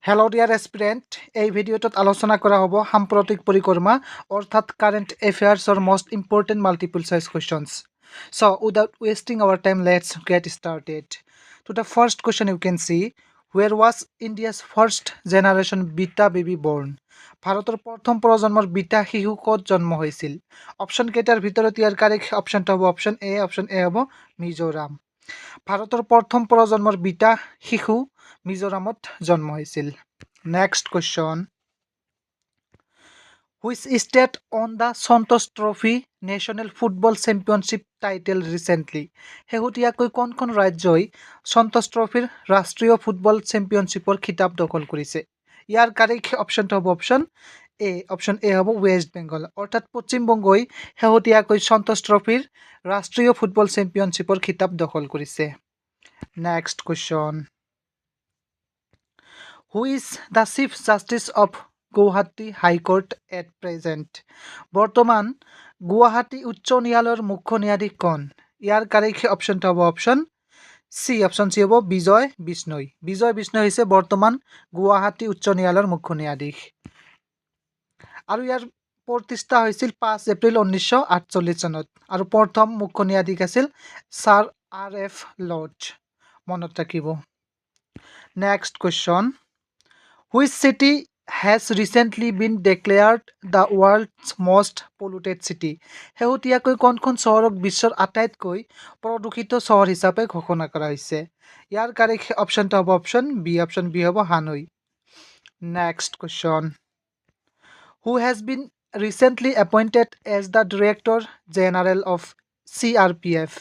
Hello' dear এছপিৰেণ্ট, এই ভিডিঅ'টোত আলোচনা কৰা হ'ব সাম্প্ৰতিক পৰিক্ৰমা অৰ্থাৎ কাৰেণ্ট এফেয়াৰ্ছৰ most important multiple choice questions. So, without wasting our time, let's get started. To the first question you can see, where was India's first generation beta baby born? ভাৰতৰ প্ৰথম প্ৰজন্মৰ বিটা শিশু ক'ত জন্ম হৈছিল? অপশ্যন কেইটাৰ ভিতৰত ইয়াৰ কাৰেক্ট অপশ্যনটো হ'ব অপশ্যন এ হ'ব মিজোৰাম। ভাৰতৰ প্ৰথম প্ৰজন্মৰ বিটা শিশু মিজোৰামত জন্ম হৈছিল। Next question, which state on the Santosh trophy national football championship title recently? শেহতীয়াকৈ কোনখন ৰাজ্যই সন্তোষ ট্ৰফিৰ ৰাষ্ট্ৰীয় ফুটবল চেম্পিয়নশ্বিপৰ খিতাপ দখল কৰিছে? ইয়াৰ কাৰেক্ট অপশ্যনটো হ'ব অপশ্যন এ হ'ব ৱেষ্ট বেংগল, অৰ্থাৎ পশ্চিমবংগই শেহতীয়াকৈ সন্তোষ ট্ৰফিৰ ৰাষ্ট্ৰীয় ফুটবল চেম্পিয়নশ্বিপৰ খিতাপ দখল কৰিছে। Next question, who is the chief justice of Guwahati high court at present? বৰ্তমান গুৱাহাটী উচ্চ ন্যায়ালয়ৰ মুখ্য ন্যায়াধীশ কোন? ইয়াৰ কাৰেক্ট অপশ্যনটো হ'ব অপশ্যন চি হ'ব বিজয় বিষ্ণই। বিজয় বিষ্ণই হৈছে বৰ্তমান গুৱাহাটী উচ্চ ন্যায়ালয়ৰ মুখ্য ন্যায়াধীশ। আৰু ইয়াৰ প্ৰতিষ্ঠা হৈছিল 5 এপ্ৰিল 1948 চনত, আৰু প্ৰথম মুখ্য ন্যায়াধীশ আছিল ছাৰ R.F. লৰ্ড। মনত ৰাখিব। Next question, which city has recently been declared the world's most polluted city? শেহতীয়াকৈ কোনখন চহৰক বিশ্বৰ আটাইতকৈ প্ৰদূষিত চহৰ হিচাপে ঘোষণা কৰা হৈছে? ইয়াৰ কাৰেক্ট অপশ্যনটো হ'ব অপশ্যন বি হ'ব হানৈ। Next question, who has been recently appointed as the Director General of CRPF?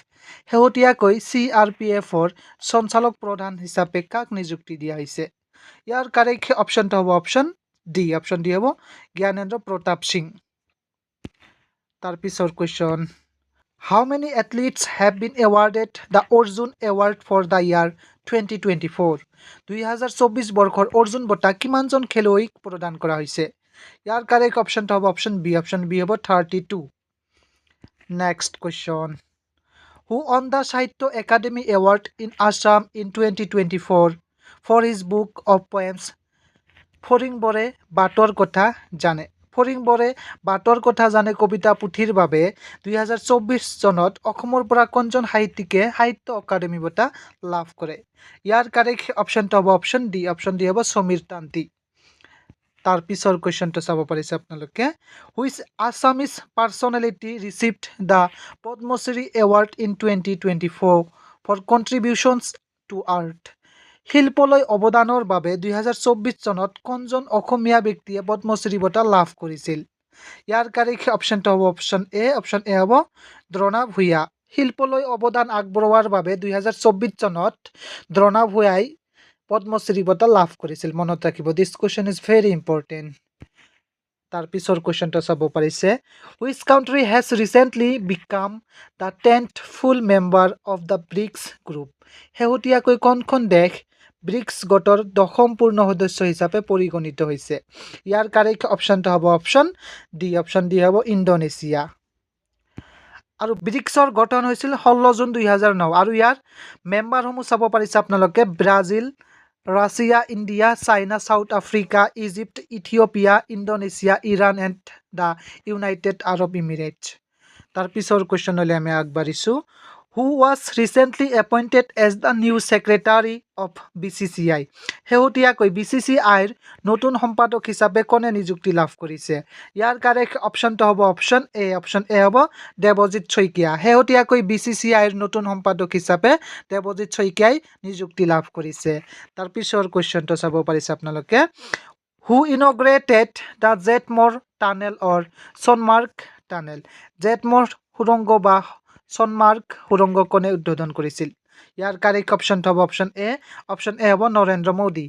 শেহতীয়াকৈ CRPFৰ সঞ্চালক প্ৰধান হিচাপে কাক নিযুক্তি দিয়া হৈছে? ইয়াৰ কাৰেক্ট অপশ্যনটো হ'ব অপশ্যন ডি হ'ব জ্ঞানেন্দ্ৰ প্ৰতাপ সিং। তাৰপিছৰ question, how many athletes have been awarded the Arjuna award for the year 2024? 2024 বৰ্ষৰ অৰ্জুন বঁটা কিমানজন খেলুৱৈক প্ৰদান কৰা হৈছে? ইয়াৰ কাৰেক্ট অপশ্যনটো হ'ব অপশ্যন বি হ'ব 32। Next question, who won the Sahitya Akademi award in Assam in 2024 for his book of poems ফৰিংবৰে বাটৰ কথা জানে? ফৰিংবৰে বাটৰ কথা জানে কবিতা পুথিৰ বাবে 2024 চনত অসমৰ পৰা কোনজন সাহিত্যিকে সাহিত্য অকাডেমী বঁটা লাভ কৰে? ইয়াৰ কাৰেক্ট অপশ্যনটো হ'ব অপশ্যন ডি হ'ব সমীৰ তান্তি। তাৰপিছৰ কুৱেশ্যনটো চাব পাৰিছে আপোনালোকে, which Assamese personality received the Padma Shri award in 2024 for contributions to art? শিল্পলৈ অৱদানৰ বাবে 2024 চনত কোনজন অসমীয়া ব্যক্তিয়ে পদ্মশ্ৰী বঁটা লাভ কৰিছিল? ইয়াৰ কাৰেক্ট অপশ্যনটো হ'ব অপশ্যন এ হ'ব দ্ৰোণা ভূঞা। শিল্পলৈ অৱদান আগবঢ়োৱাৰ বাবে 2024 চনত দ্ৰোণা ভূঞাই পদ্মশ্ৰী বঁটা লাভ কৰিছিল। মনত ৰাখিব, this question is very important. তাৰপিছৰ কুৱেশ্যনটো চাব পাৰিছে, which country has recently become the 10th full member of the BRICS group? শেহতীয়াকৈ কোনখন দেশ ব্ৰিক্স গোটৰ 10ম পূৰ্ণ সদস্য হিচাপে পৰিগণিত হৈছে? ইয়াৰ কাৰেক্ট অপশ্যনটো হ'ব অপশ্যন ডি হ'ব ইণ্ডোনেছিয়া। আৰু ব্ৰিক্সৰ গঠন হৈছিল 16 জুন 2009, আৰু ইয়াৰ মেম্বাৰসমূহ চাব পাৰিছে আপোনালোকে, Brazil, Russia, India, China, South Africa, Egypt, Ethiopia, Indonesia, Iran and the United Arab Emirates. তাৰপিছৰ কুৱেশ্যনলৈ আমি আগবাঢ়িছোঁ, who was recently appointed as the new secretary of BCCI? শেহতীয়াকৈ BCCIৰ নতুন সম্পাদক হিচাপে কোনে নিযুক্তি লাভ কৰিছে? ইয়াৰ কাৰেক্ট অপশ্যনটো হ'ব অপশ্যন এ হ'ব দেৱজিৎ শইকীয়া। শেহতীয়াকৈ BCCIৰ নতুন সম্পাদক হিচাপে দেৱজিৎ শইকীয়াই নিযুক্তি লাভ কৰিছে। তাৰপিছৰ কুৱেশ্যনটো চাব পাৰিছে আপোনালোকে, who inaugurated the Z Morh tunnel or Sonamarg tunnel? Z Morh সুৰংগ বা সোণমাৰ্গ সুৰংগ কোনে উদ্বোধন কৰিছিল? ইয়াৰ কাৰেক্ট অপশ্যনটো হ'ব অপশ্যন এ হ'ব Narendra Modi.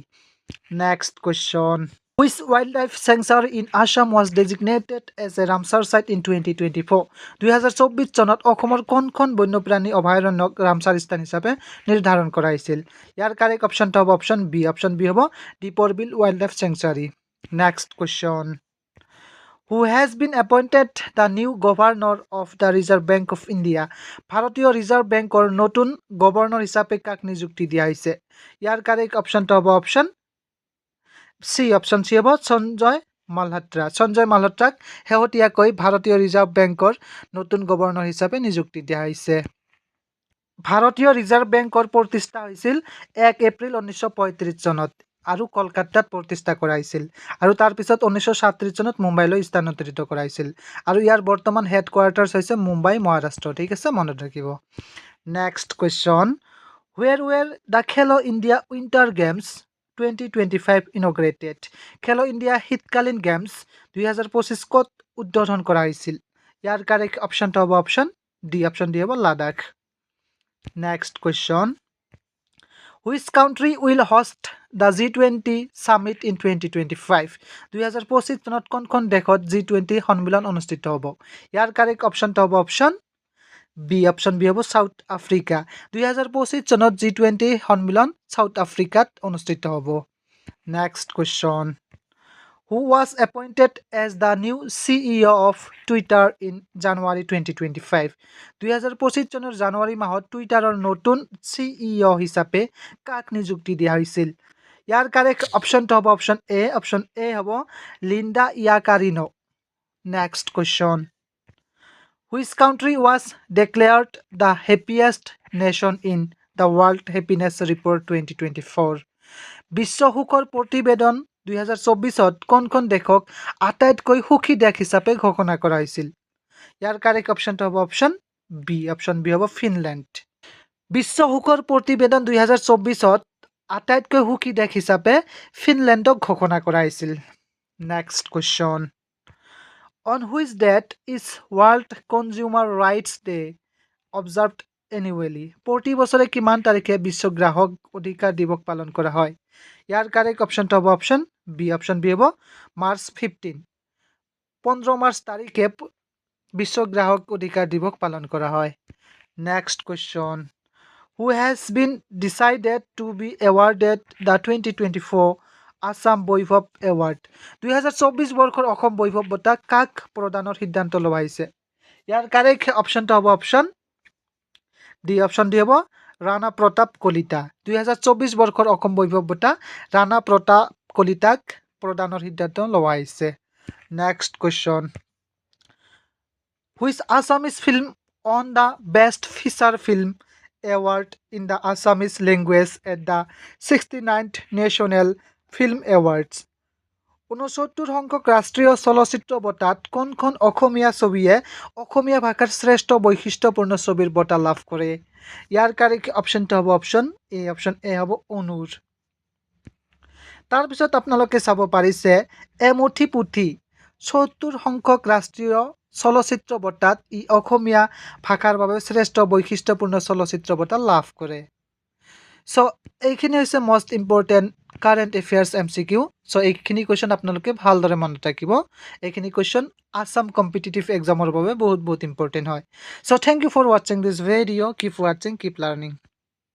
Next question, which wildlife sanctuary in Assam was designated as a Ramsar site in 2024? 2024 চনত অসমৰ কোনখন বন্যপ্ৰাণী অভয়াৰণ্যক ৰামচাৰ স্থান হিচাপে নিৰ্ধাৰণ কৰা হৈছিল? ইয়াৰ কাৰেক্ট অপশ্যনটো হ'ব অপশ্যন বি হ'ব Deepor Beel wildlife sanctuary. Next question, who has been appointed the new governor of the Reserve Bank of India? ভাৰতীয় ৰিজাৰ্ভ বেংকৰ নতুন গভৰ্ণৰ হিচাপে কাক নিযুক্তি দিয়া হৈছে? ইয়াৰ কাৰেক্ট অপশ্যনটো হ'ব অপশ্যন চি অপশ্যন চি হ'ব সঞ্জয় মালহোত্ৰা। সঞ্জয় মালহোত্ৰাক শেহতীয়াকৈ ভাৰতীয় ৰিজাৰ্ভ বেংকৰ নতুন গভৰ্ণৰ হিচাপে নিযুক্তি দিয়া হৈছে। ভাৰতীয় ৰিজাৰ্ভ বেংকৰ প্ৰতিষ্ঠা হৈছিল 1 এপ্ৰিল 1935 চনত আৰু কলকাতাত প্ৰতিষ্ঠা কৰা হৈছিল আৰু তাৰপিছত 1937 চনত মুম্বাইলৈ স্থানান্তৰিত কৰা হৈছিল আৰু ইয়াৰ বৰ্তমান হেডকোৱাৰ্টাৰ্ছ হৈছে মুম্বাই, মহাৰাষ্ট্ৰ। ঠিক আছে, মনত ৰাখিব। নেক্সট কুৱেশ্যন, হুৱেৰ দ্য খেলো ইণ্ডিয়া উইণ্টাৰ গেমছ 2025 ইনগ্ৰেটেড। খেলো ইণ্ডিয়া শীতকালীন গেমছ 2025 ক'ত উদ্বোধন কৰা হৈছিল? ইয়াৰ কাৰেক্ট অপশ্যনটো হ'ব অপশ্যন ডি। অপশ্যন ডি হ'ব Ladakh. Next question, which country will host the G20 summit in 2025? 2025 চনত কোনখন দেশত G20 সন্মিলন অনুষ্ঠিত হ'ব? ইয়াৰ কাৰেক্ট অপশ্যনটো হ'ব অপশ্যন বি। অপশ্যন বি হ'ব সাউথ আফ্ৰিকা। 2025 চনত G20 সন্মিলন সাউথ আফ্ৰিকাত অনুষ্ঠিত হ'ব। Next question, who was appointed as the new CEO of Twitter in January 2025? 2025 চনৰ জানুৱাৰী মাহত টুইটাৰৰ নতুন CEO হিচাপে কাক নিযুক্তি দিয়া হৈছিল? ইয়াৰ কাৰেক্ট অপশ্যনটো হ'ব অপশ্যন এ। অপশ্যন এ হ'ব Linda Yaccarino. Next question, which country was declared the happiest nation in the World Happiness Report 2024? বিশ্ব সুখৰ প্ৰতিবেদন 2024ত কোনখন দেশক আটাইতকৈ সুখী দেশ হিচাপে ঘোষণা কৰা হৈছিল? ইয়াৰ কাৰেক্ট অপশ্যনটো হ'ব অপশ্যন বি। অপশ্যন বি হ'ব ফিনলেণ্ড। বিশ্ব সুখৰ প্ৰতিবেদন 2024ত আটাইতকৈ সুখী দেশ হিচাপে ফিনলেণ্ডক ঘোষণা কৰা হৈছিল। Next question, on which date is world consumer rights day observed annually? প্ৰতি বছৰে কিমান তাৰিখে বিশ্ব গ্ৰাহক অধিকাৰ দিৱস পালন কৰা হয়? ইয়াৰ কাৰেক্ট অপশ্যনটো হ'ব অপশ্যন বি। অপশ্যন বি হ'ব মাৰ্চ 15। 15 মাৰ্চ তাৰিখে বিশ্ব গ্ৰাহক অধিকাৰ দিৱস পালন কৰা হয়। Next question, who has been decided to be awarded the 2024 Assam Baibhav award? 2024 বৰ্ষৰ অসম বৈভৱ বঁটা কাক প্ৰদানৰ সিদ্ধান্ত লোৱা হৈছে? ইয়াৰ কাৰেক্ট অপশ্যনটো হ'ব অপশ্যন ডি। অপশ্যন ডি হ'ব ৰাণা প্ৰতাপ কলিতা। 2024 বৰ্ষৰ অসম বৈভৱ বঁটা ৰাণা প্ৰতাপ কলিতাক প্ৰদানৰ সিদ্ধান্ত লোৱা হৈছে। Next question, which Assamese film won the Best Feature Film Award in the Assamese language at the 69th National Film Awards? 69 সংখ্যক ৰাষ্ট্ৰীয় চলচ্চিত্ৰ বঁটাত কোনখন অসমীয়া ছবিয়ে অসমীয়া ভাষাৰ শ্ৰেষ্ঠ বৈশিষ্ট্যপূৰ্ণ ছবিৰ বঁটা লাভ কৰে? ইয়াৰ কাৰেক্ট অপশ্যনটো হ'ব অপশ্যন এ। অপশ্যন এ হ'ব অনুৰ। তাৰপিছত আপোনালোকে চাব পাৰিছে এমুঠি পুথি ৭০ সংখ্যক ৰাষ্ট্ৰীয় চলচ্চিত্ৰ বঁটাত ই অসমীয়া ভাষাৰ বাবে শ্ৰেষ্ঠ বৈশিষ্ট্যপূৰ্ণ চলচ্চিত্ৰ বঁটা লাভ কৰে। চ' এইখিনি হৈছে most important current affairs MCQ। চ' এইখিনি কুৱেশ্যন আপোনালোকে ভালদৰে মনত ৰাখিব। এইখিনি কুৱেশ্যন আছাম কম্পিটিটিভ এক্সামৰ বাবে বহুত ইম্পৰ্টেণ্ট হয়। চ' থেংক ইউ ফৰ ৱাচিং দিছ ভিডিঅ'। কিপ ৱাচিং, কিপ লাৰ্ণিং।